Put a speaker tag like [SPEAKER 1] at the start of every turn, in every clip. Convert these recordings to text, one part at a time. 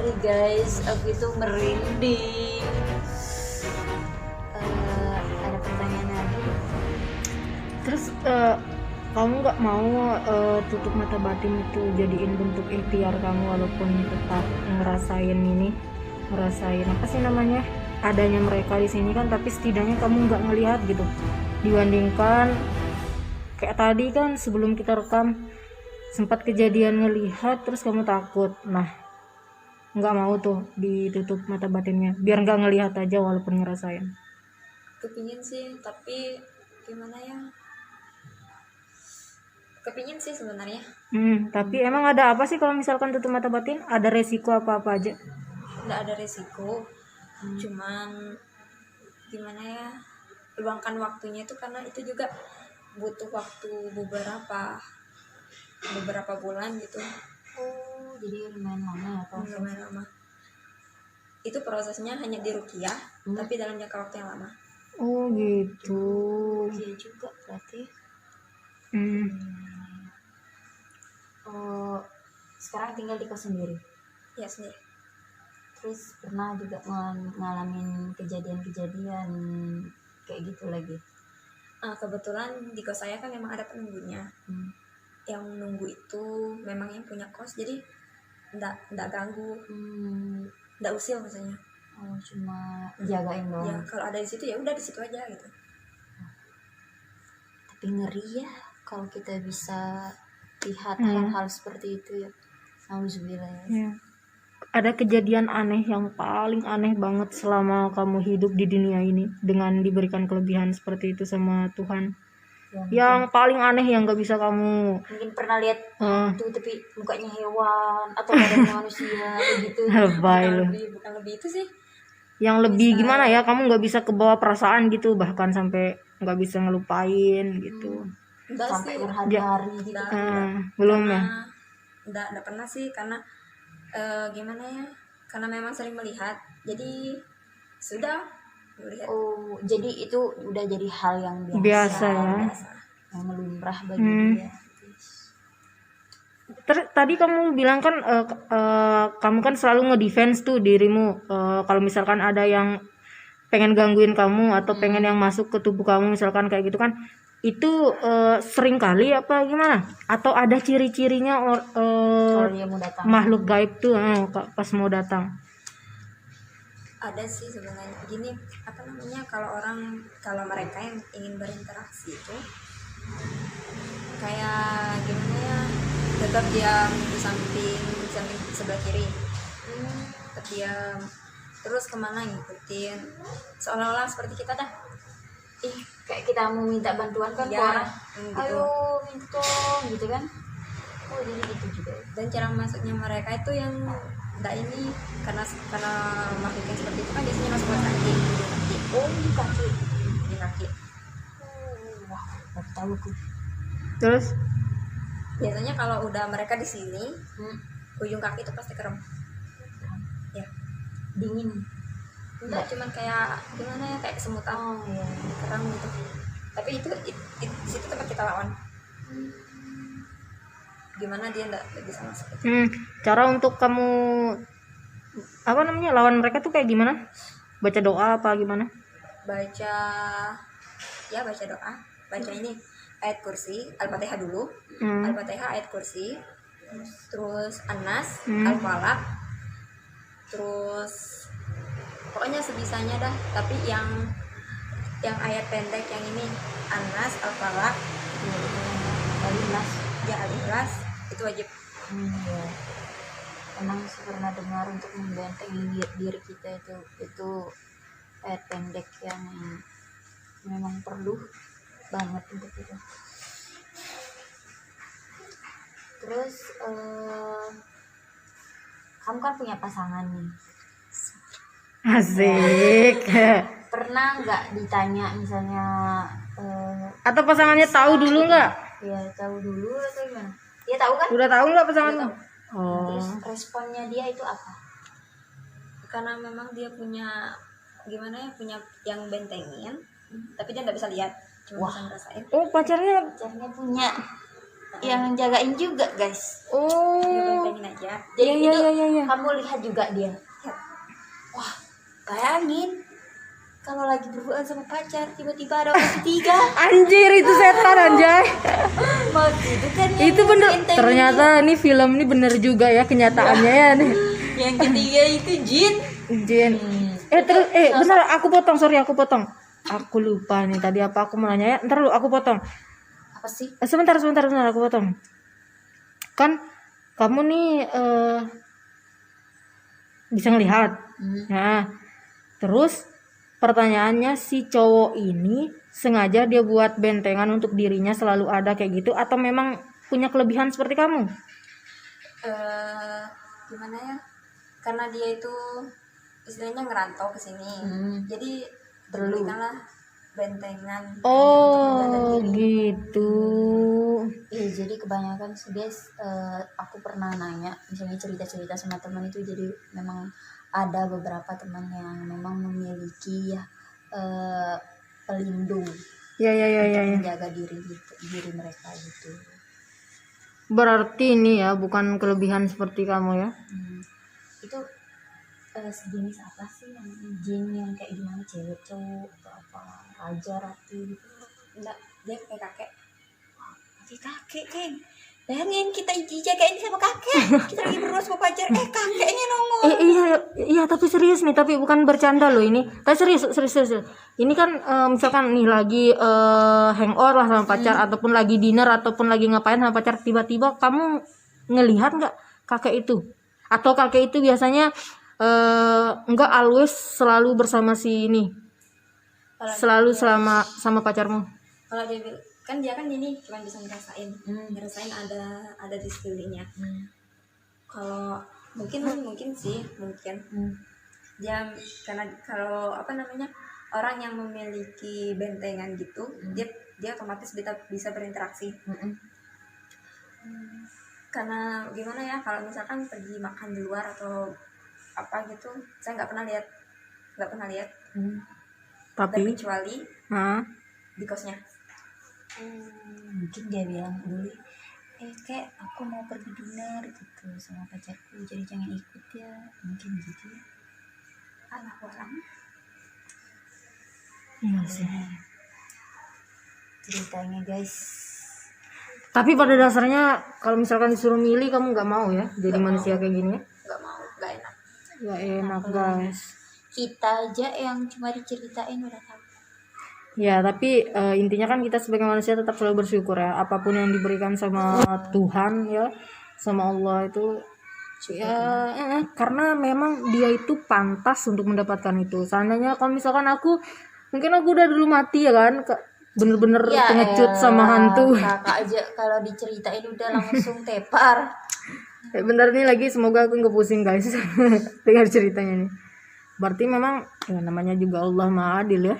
[SPEAKER 1] Sorry guys, aku itu merinding. Ada pertanyaan lagi?
[SPEAKER 2] Terus kamu nggak mau tutup mata batin itu jadiin bentuk ikhtiar kamu walaupun tetap ngerasain apa sih namanya adanya mereka di sini kan, tapi setidaknya kamu nggak ngelihat gitu, dibandingkan kayak tadi kan sebelum kita rekam sempat kejadian ngelihat terus kamu takut. Nah, nggak mau tuh ditutup mata batinnya biar nggak ngelihat aja walaupun ngerasain.
[SPEAKER 3] Kepingin sih, tapi gimana ya, kepingin sih sebenarnya.
[SPEAKER 2] Tapi emang ada apa sih kalau misalkan tutup mata batin? Ada resiko apa-apa aja?
[SPEAKER 3] Nggak ada resiko, cuman gimana ya, luangkan waktunya itu karena itu juga butuh waktu beberapa bulan gitu.
[SPEAKER 1] Oh, jadi lumayan lama ya proses.
[SPEAKER 3] Lumayan lama. Itu prosesnya hanya di ruqyah, tapi dalam jangka waktu yang lama.
[SPEAKER 2] Oh gitu.
[SPEAKER 1] Iya juga berarti. Sekarang tinggal di kos sendiri.
[SPEAKER 3] Ya sendiri.
[SPEAKER 1] Terus pernah juga ngalamin kejadian-kejadian kayak gitu lagi?
[SPEAKER 3] Kebetulan di kos saya kan memang ada penunggunya. Yang nunggu itu memang yang punya kos, jadi nggak ganggu, nggak usil misalnya.
[SPEAKER 1] Oh, cuma jagain doang.
[SPEAKER 3] Ya kalau ada di situ ya udah di situ aja gitu.
[SPEAKER 1] Tapi ngeri ya kalau kita bisa lihat hal-hal seperti itu ya. Alhamdulillah ya.
[SPEAKER 2] Ada kejadian aneh yang paling aneh banget selama kamu hidup di dunia ini dengan diberikan kelebihan seperti itu sama Tuhan? Yang paling aneh yang gak bisa kamu
[SPEAKER 1] mungkin pernah lihat hantu tapi mukanya hewan atau badannya manusia begitu.
[SPEAKER 2] lebay loh.
[SPEAKER 3] Bukan lebih itu sih.
[SPEAKER 2] Yang lebih gimana ya, kamu gak bisa kebawa perasaan gitu, bahkan sampai gak bisa ngelupain gitu.
[SPEAKER 1] Sampai berhari-hari gitu.
[SPEAKER 2] Belum ya?
[SPEAKER 3] Enggak pernah sih, karena gimana ya, karena memang sering melihat, jadi sudah melihat.
[SPEAKER 1] Oh, jadi itu udah jadi hal yang
[SPEAKER 2] biasa ya,
[SPEAKER 1] yang lumrah bagi dia.
[SPEAKER 2] Tadi kamu bilang kan kamu kan selalu ngedefense tuh dirimu kalau misalkan ada yang pengen gangguin kamu atau pengen yang masuk ke tubuh kamu misalkan kayak gitu kan, itu sering kali apa gimana? Atau ada ciri-cirinya
[SPEAKER 1] dia mau datang,
[SPEAKER 2] makhluk gaib tuh pas mau datang?
[SPEAKER 3] Ada sih sebenarnya. Gini, apa namanya, kalau mereka yang ingin berinteraksi itu kayak gimana ya, tetap diam di samping sebelah kiri, tetap diam, terus kemana ngikutin, seolah-olah seperti kita dah.
[SPEAKER 1] Kayak kita mau minta bantuan kan ke orang,
[SPEAKER 3] gitu.
[SPEAKER 1] Ayo minta tolong gitu kan. Oh, jadi gitu juga.
[SPEAKER 3] Dan cara masuknya mereka itu yang enggak ini, karena makhluk yang seperti itu kan biasanya masuk ke kaki.
[SPEAKER 1] Oh, di kaki.
[SPEAKER 3] Di kaki.
[SPEAKER 1] Wah, baru tahu tuh.
[SPEAKER 2] Terus
[SPEAKER 3] Biasanya kalau udah mereka di sini, ujung kaki itu pasti kerem. Ya.
[SPEAKER 1] Dingin.
[SPEAKER 3] Enggak, cuman kayak gimana ya, kayak kesemutan. Kerem gitu. Tapi itu di situ tempat kita lawan. Gimana dia enggak bisa masuk itu.
[SPEAKER 2] Cara untuk kamu apa namanya lawan mereka tuh kayak gimana? Baca doa apa gimana?
[SPEAKER 3] Baca doa, baca ini ayat kursi, Al-Fatihah dulu. Al-Fatihah, ayat kursi, terus An-Nas, Al-Falaq, terus pokoknya sebisanya dah, tapi yang ayat pendek yang ini, An-Nas, Al-Falaq,
[SPEAKER 1] Al-Ikhlas.
[SPEAKER 3] ya Al-Ikhlas itu wajib.
[SPEAKER 1] Ya. Emang pernah dengar untuk membentengi diri kita itu ayat pendek yang memang perlu banget untuk itu. Terus kamu kan punya pasangan nih.
[SPEAKER 2] Asik.
[SPEAKER 1] Pernah nggak ditanya misalnya
[SPEAKER 2] Atau pasangannya tahu dulu nggak?
[SPEAKER 1] Ya tahu dulu atau gimana? Dia tahu kan?
[SPEAKER 2] Udah tahu nggak pasanganmu?
[SPEAKER 1] Terus responnya dia itu apa?
[SPEAKER 3] Karena memang dia punya gimana ya, punya yang bentengin, tapi dia nggak bisa lihat, cuma bisa ngerasain.
[SPEAKER 2] Oh, pacarnya
[SPEAKER 1] punya. yang jagain juga guys.
[SPEAKER 2] Oh.
[SPEAKER 3] Bentengin aja.
[SPEAKER 1] Jadi
[SPEAKER 2] Iya,
[SPEAKER 1] itu
[SPEAKER 2] iya.
[SPEAKER 1] kamu lihat juga dia. Wah, bayangin kalau lagi berduaan sama pacar tiba-tiba ada orang ketiga
[SPEAKER 2] Anjir, itu setan anjay.
[SPEAKER 1] mau gitu kan yang
[SPEAKER 2] Itu bener.
[SPEAKER 1] bentengin
[SPEAKER 2] Ternyata nih film ini bener juga ya kenyataannya ya nih.
[SPEAKER 1] dia. Yang ketiga itu jin.
[SPEAKER 2] Jen. Terus bentar aku potong, sorry aku potong. Aku lupa nih tadi apa aku mau nanya ya. Ntar lu aku potong.
[SPEAKER 1] Apa sih?
[SPEAKER 2] Sebentar aku potong. Kan kamu nih bisa ngelihat. Nah, terus pertanyaannya si cowok ini sengaja dia buat bentengan untuk dirinya selalu ada kayak gitu atau memang punya kelebihan seperti kamu?
[SPEAKER 3] Gimana ya, karena dia itu istilahnya ngerantau ke sini, jadi
[SPEAKER 1] Perlu.
[SPEAKER 3] lah bentengan.
[SPEAKER 2] Oh gitu.
[SPEAKER 1] Iya, jadi kebanyakan sih guys, aku pernah nanya, misalnya cerita-cerita sama teman itu, jadi memang ada beberapa teman yang memang memiliki ya pelindung
[SPEAKER 2] Ya.
[SPEAKER 1] menjaga diri mereka gitu.
[SPEAKER 2] Berarti ini ya bukan kelebihan seperti kamu ya?
[SPEAKER 1] Itu sejenis apa sih yang jin yang kayak gimana, cewek cowok atau apa, raja ratu gitu?
[SPEAKER 3] Enggak, dia kayak kakek.
[SPEAKER 1] Kakek Keng, bayangin kita dijagain sama kakek, kita lagi berdua sama pacar, kakeknya nongol.
[SPEAKER 2] Iya tapi serius nih, tapi bukan bercanda loh ini. Tapi serius. Ini kan misalkan nih lagi hangout lah sama pacar ataupun lagi dinner ataupun lagi ngapain sama pacar, tiba-tiba kamu ngelihat nggak kakek itu? Atau kakek itu biasanya enggak always selalu bersama si ini, selalu selama sama pacarmu?
[SPEAKER 3] Kalau dia kan dia kan ini cuma bisa ngerasain ada di sekelilingnya. Kalau mungkin dia, karena kalau apa namanya, orang yang memiliki bentengan gitu, dia otomatis bisa berinteraksi. Karena gimana ya, kalau misalkan pergi makan di luar atau apa gitu, saya nggak pernah lihat
[SPEAKER 2] Tapi
[SPEAKER 3] kecuali di kosnya.
[SPEAKER 1] Mungkin dia bilang dulu, kayak aku mau pergi dinner gitu sama pacarku, jadi jangan ikut ya, mungkin gitu ya. Alah orang.
[SPEAKER 2] iya sih.
[SPEAKER 1] Ceritanya guys.
[SPEAKER 2] Tapi pada dasarnya kalau misalkan disuruh milih kamu nggak mau ya jadi manusia kayak gini ya?
[SPEAKER 3] Nggak mau, nggak enak.
[SPEAKER 2] Nggak enak guys.
[SPEAKER 1] Kita aja yang cuma diceritain udah tahu.
[SPEAKER 2] Ya tapi intinya kan kita sebagai manusia tetap selalu bersyukur ya, apapun yang diberikan sama Tuhan ya, sama Allah itu ya, karena memang dia itu pantas untuk mendapatkan itu. Seandainya kalau misalkan mungkin aku udah dulu mati ya kan, bener-bener pengecut sama hantu.
[SPEAKER 1] Kakak aja kalau diceritain udah langsung tepar.
[SPEAKER 2] Bentar nih lagi, semoga aku nggak pusing guys dengar ceritanya nih. Berarti memang ya, namanya juga Allah Maha Adil ya.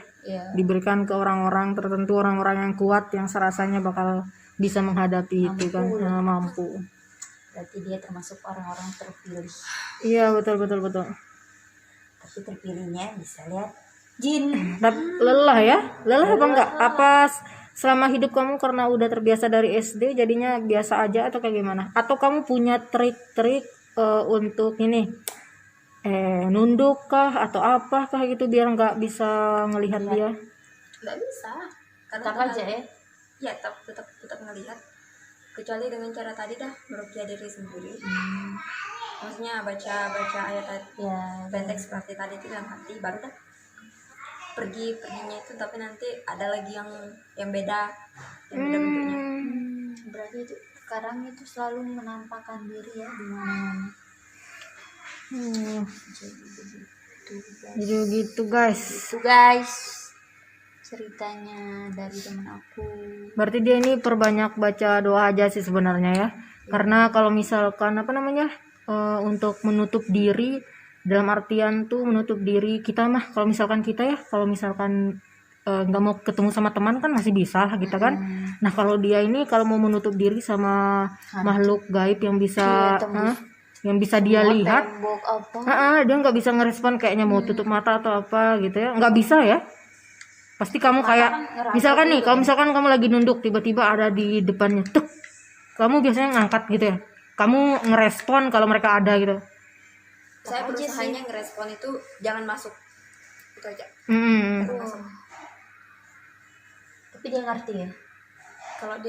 [SPEAKER 2] Diberikan ke orang-orang tertentu, orang-orang yang kuat yang serasanya bakal bisa menghadapi itu kan, mampu.
[SPEAKER 1] Berarti dia termasuk orang-orang terpilih.
[SPEAKER 2] Iya betul.
[SPEAKER 1] Tapi terpilihnya bisa lihat jin.
[SPEAKER 2] Lelah apa enggak? Apa selama hidup kamu karena udah terbiasa dari SD jadinya biasa aja atau kayak gimana? Atau kamu punya trik-trik untuk ini nunduk kah atau apa kah gitu biar nggak bisa ngelihat dia?
[SPEAKER 3] Nggak bisa, karena
[SPEAKER 1] Tetap aja ya.
[SPEAKER 3] Ya tetap ngelihat, kecuali dengan cara tadi dah, meruqyah diri sendiri. Maksudnya baca ayat pendek seperti tadi itu dalam hati, baru dah perginya itu. Tapi nanti ada lagi yang beda bentuknya.
[SPEAKER 1] Berarti itu sekarang itu selalu menampakkan diri ya di mana-mana.
[SPEAKER 2] Jadi gitu guys.
[SPEAKER 1] Itu guys ceritanya dari teman aku.
[SPEAKER 2] Berarti dia ini perbanyak baca doa aja sih sebenarnya ya. Karena kalau misalkan untuk menutup diri, dalam artian tuh menutup diri kita mah, kalau misalkan nggak mau ketemu sama teman kan masih bisa gitu kan. Nah kalau dia ini kalau mau menutup diri sama makhluk gaib yang bisa dia lihat, dia nggak bisa ngerespon, kayaknya mau tutup mata atau apa gitu ya, nggak bisa ya. Pasti kamu kayak misalkan nih, kalau misalkan kamu lagi nunduk tiba-tiba ada di depannya tuk, kamu biasanya ngangkat gitu ya, kamu ngerespon kalau mereka ada gitu.
[SPEAKER 3] Saya
[SPEAKER 1] Apa aja
[SPEAKER 3] berusahanya ngerespon itu jangan masuk, itu aja.
[SPEAKER 2] Hmm.
[SPEAKER 3] Jangan masuk.
[SPEAKER 1] Tapi dia ngerti ya.
[SPEAKER 3] Kalau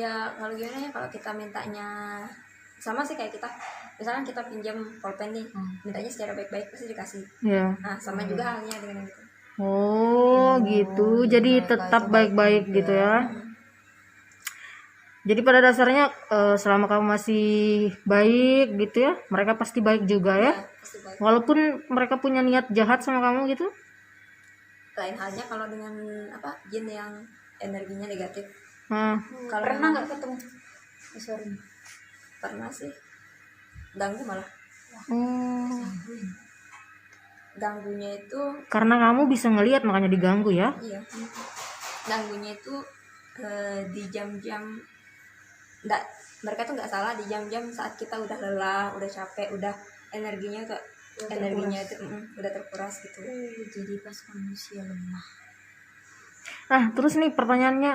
[SPEAKER 3] gimana ya, kalau kita mintanya sama sih kayak kita, misalkan kita pinjam pulpen nih, mintanya secara baik-baik pasti dikasih.
[SPEAKER 2] Ya.
[SPEAKER 3] Nah sama juga halnya dengan yang itu.
[SPEAKER 2] Oh gitu, jadi
[SPEAKER 1] mereka
[SPEAKER 2] tetap
[SPEAKER 1] itu
[SPEAKER 2] baik-baik
[SPEAKER 1] baik
[SPEAKER 2] gitu
[SPEAKER 1] juga.
[SPEAKER 2] ya. Jadi pada dasarnya selama kamu masih baik gitu ya, mereka pasti baik juga ya.
[SPEAKER 3] Pasti baik.
[SPEAKER 2] Walaupun mereka punya niat jahat sama kamu gitu.
[SPEAKER 3] Lain halnya kalau dengan jin yang energinya negatif.
[SPEAKER 2] Nah,
[SPEAKER 3] Kalau
[SPEAKER 1] Pernah nggak ketemu? Sorry.
[SPEAKER 3] pernah sih, ganggu malah.
[SPEAKER 2] oh,
[SPEAKER 3] Ganggunya itu
[SPEAKER 2] karena kamu bisa ngelihat makanya diganggu ya.
[SPEAKER 3] iya, ganggunya itu di jam-jam mereka tuh nggak salah di jam-jam saat kita udah lelah, udah capek, udah energinya itu udah terkuras gitu.
[SPEAKER 1] Jadi pas manusia lemah.
[SPEAKER 2] Nah, terus nih pertanyaannya,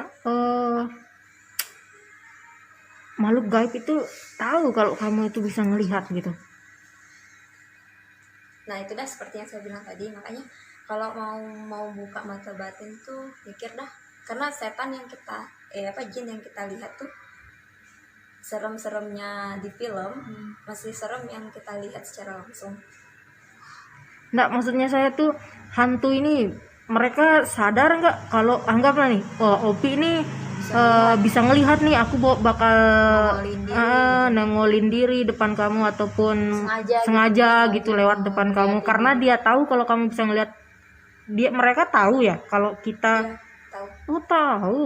[SPEAKER 2] makhluk gaib itu tahu kalau kamu itu bisa ngelihat gitu.
[SPEAKER 3] Nah itu dah seperti yang saya bilang tadi, makanya kalau mau buka mata batin tuh mikir dah, karena setan yang kita jin yang kita lihat tuh serem-seremnya di film masih serem yang kita lihat secara langsung.
[SPEAKER 2] Nggak, maksudnya saya tuh hantu ini mereka sadar nggak kalau anggaplah nih, Opi ini bisa ngelihat nih, aku bakal nongolin diri depan kamu ataupun sengaja gitu lewat depan kamu, karena dia tahu kalau kamu bisa ngelihat. Mereka tahu ya kalau kita.
[SPEAKER 3] Tahu.
[SPEAKER 2] Oh, tahu.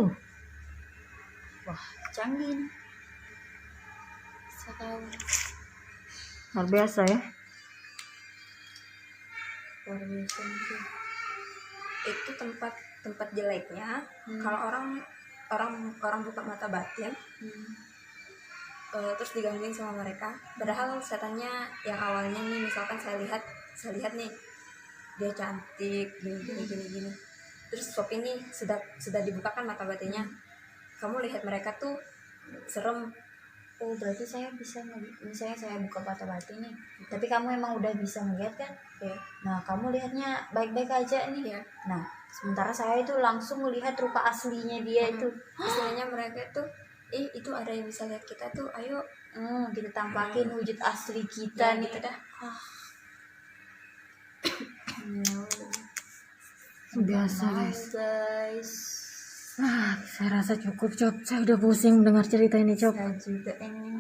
[SPEAKER 1] Wah, canggih nih. Saya tahu.
[SPEAKER 2] Luar biasa ya.
[SPEAKER 1] Luar biasa nih.
[SPEAKER 3] Itu tempat jeleknya kalau orang buka mata batin terus digangguin sama mereka, padahal setannya yang awalnya nih, misalkan saya lihat nih dia cantik gini, terus stop ini sudah dibukakan mata batinnya, kamu lihat mereka tuh serem.
[SPEAKER 1] Oh, berarti saya bisa misalnya saya buka mata batin nih, tapi kamu emang udah bisa ngeliat kan?
[SPEAKER 3] Ya.
[SPEAKER 1] Nah, kamu lihatnya baik-baik aja nih.
[SPEAKER 3] Ya.
[SPEAKER 1] Nah, sementara saya itu langsung melihat rupa aslinya dia itu.
[SPEAKER 3] Istilahnya mereka tuh, itu ada yang bisa lihat kita tuh, ayo
[SPEAKER 1] Kita tampakin wujud asli kita
[SPEAKER 3] ya,
[SPEAKER 1] nih.
[SPEAKER 3] gitu dah.
[SPEAKER 2] Biasa
[SPEAKER 1] guys.
[SPEAKER 2] Saya rasa cukup, Cok. Saya udah pusing mendengar cerita ini, Cok.
[SPEAKER 1] Saya juga ini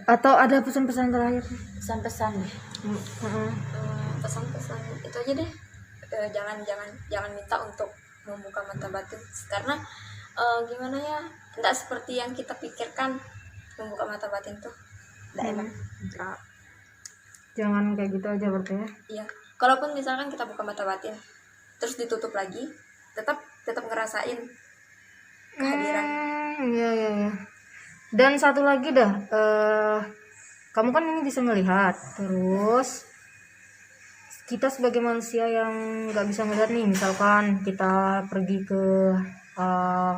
[SPEAKER 2] Atau ada pesan-pesan terakhir?
[SPEAKER 1] pesan-pesan deh.
[SPEAKER 3] Pesan-pesan itu aja deh. Jangan minta untuk membuka mata batin, karena gimana ya, tidak seperti yang kita pikirkan membuka mata batin tuh tidak enak.
[SPEAKER 2] Jangan kayak gitu aja berarti ya.
[SPEAKER 3] Iya, kalaupun misalkan kita buka mata batin terus ditutup lagi, tetap ngerasain kehadiran.
[SPEAKER 2] Iya. Dan satu lagi dah, kamu kan ini bisa melihat, terus kita sebagai manusia yang nggak bisa melihat nih, misalkan kita pergi ke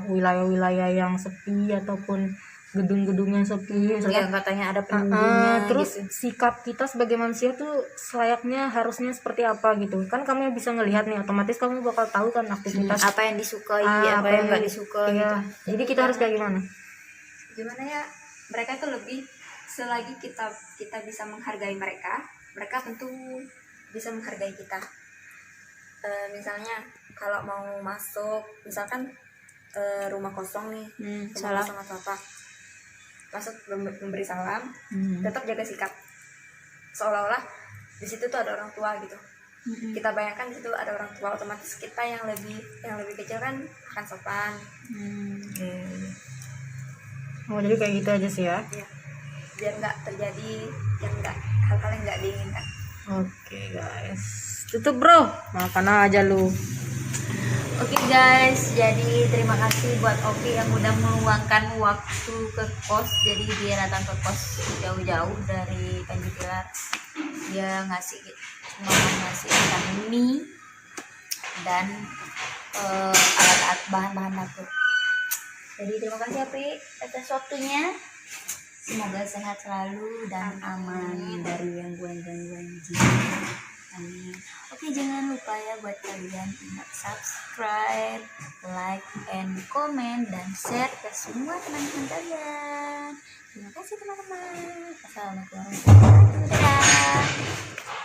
[SPEAKER 2] wilayah-wilayah yang sepi ataupun gedung-gedung yang sepi,
[SPEAKER 1] Yang katanya ada penunggunya.
[SPEAKER 2] terus
[SPEAKER 1] gitu.
[SPEAKER 2] sikap kita sebagai manusia tuh selayaknya harusnya seperti apa gitu kan, kamu yang bisa ngelihat nih, otomatis kamu bakal tahu kan aktivitas
[SPEAKER 1] Apa yang disukai, apa yang nggak disukai gitu.
[SPEAKER 2] Jadi kita harus kayak gimana?
[SPEAKER 3] Gimana ya, mereka tuh lebih, selagi kita bisa menghargai mereka tentu bisa menghargai kita. Misalnya kalau mau masuk, misalkan rumah kosong nih, rumah kosong atau apa, masuk memberi salam, tetap jaga sikap, seolah-olah di situ tuh ada orang tua gitu. Kita bayangkan di situ ada orang tua, otomatis kita yang lebih kecil kan akan sopan.
[SPEAKER 2] Oh, jadi kayak gitu aja sih ya.
[SPEAKER 3] Ya, biar nggak terjadi hal-hal yang nggak diinginkan.
[SPEAKER 2] Oke guys, tutup bro, makan aja lu.
[SPEAKER 1] Oke guys, jadi terima kasih buat Opi yang udah meluangkan waktu ke kos. Jadi dia datang ke kos jauh-jauh dari Tanjung Pilar. Dia ngasih ikan mie dan alat-alat bahan-bahan dapur. Jadi terima kasih Opi atas waktunya. Semoga sehat selalu dan aman dari gangguan-gangguan jin. Amin. Oke, jangan lupa ya buat kalian ingat subscribe, like, and comment, dan share ke semua teman-teman kalian. Terima kasih teman-teman. Assalamualaikum warahmatullahi wabarakatuh. Dadah.